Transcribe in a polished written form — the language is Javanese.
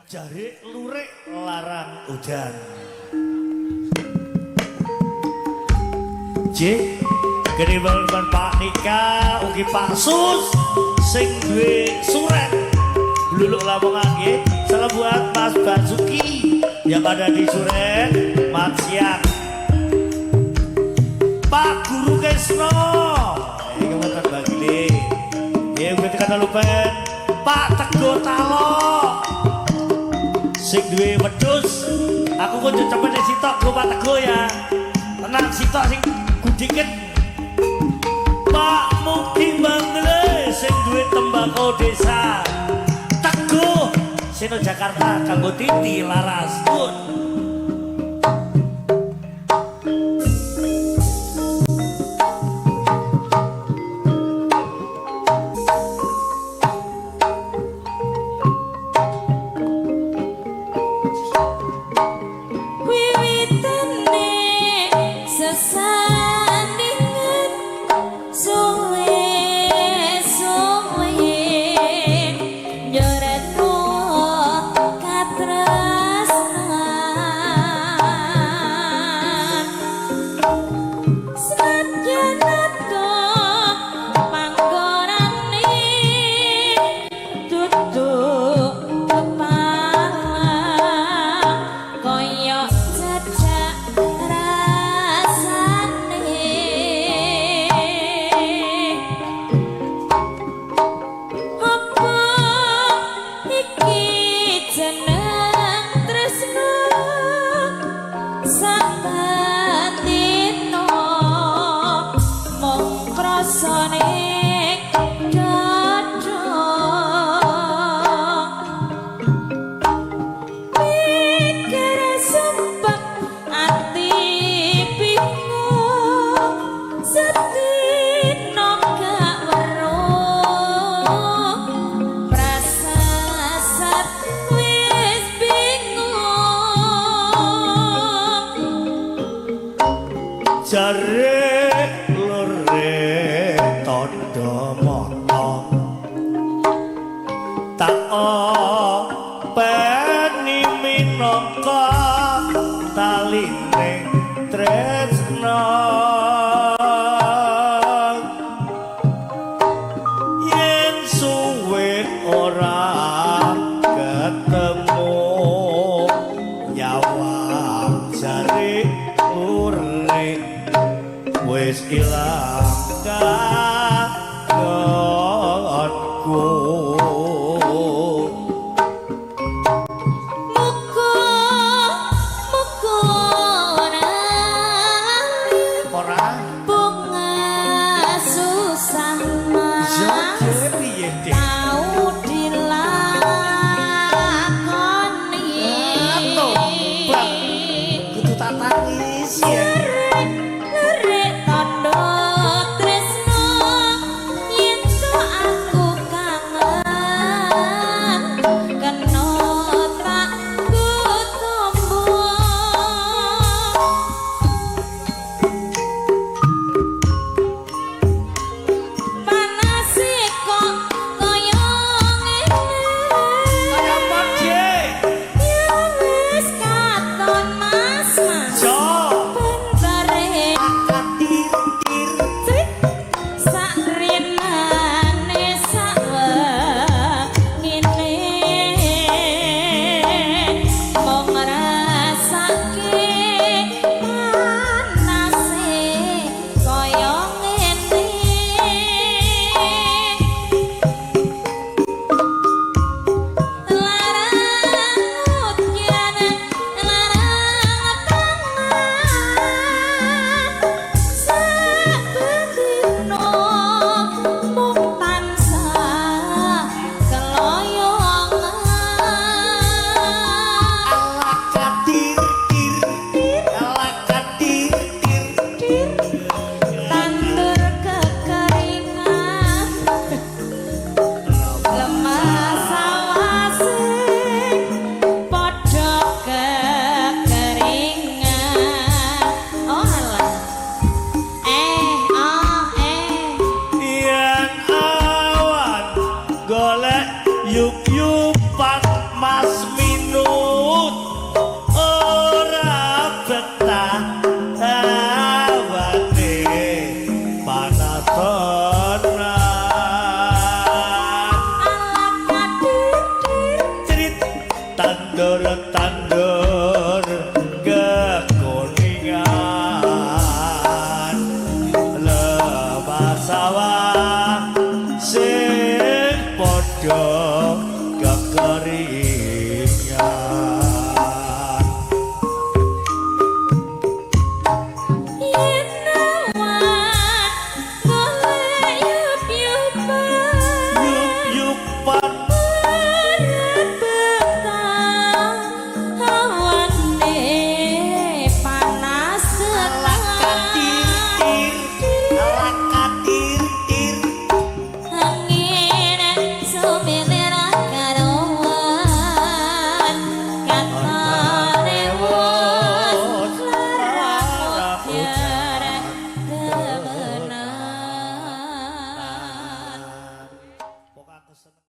Jare lurik larang udan. J gede banget Pak Nika ugi Pak Sus sing duwe surat Bluluk Lamongan nggih. Salam buat Mas Basuki yang ada di Suret Maksiat. Pak Guru Kesno ini kemudian bagi ya gue kata lupen Pak Teguh Talok sing duwe wedhus aku kok cepet sitok go Pak Teguh ya tenang sitok sing gudiket Pak Mugi Bangle sing duwe tembakau desa Teguh Sino Jakarta kanggo Titi Laras pun jare lore tondo motong tak openi minangka taline tresno yen suwe ora ketemu nyawa jare lore wis ilang kangenku golek yuk-yupan Mas Min iki